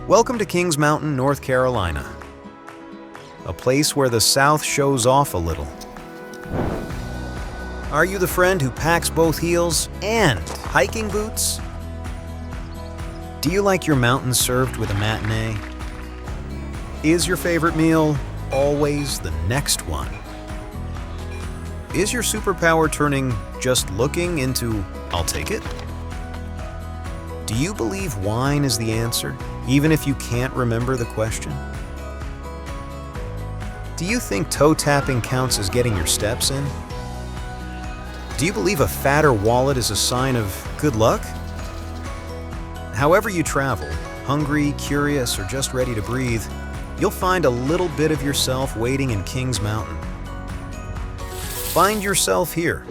Welcome to Kings Mountain, North Carolina, a place where the South shows off a little. Are you the friend who packs both heels and hiking boots? Do you like your mountain served with a matinee? Is your favorite meal always the next one? Is your superpower turning just looking into "I'll take it"? Do you believe wine is the answer, even if you can't remember the question? Do you think toe tapping counts as getting your steps in? Do you believe a fatter wallet is a sign of good luck? However you travel, hungry, curious, or just ready to breathe, you'll find a little bit of yourself waiting in Kings Mountain. Find yourself here,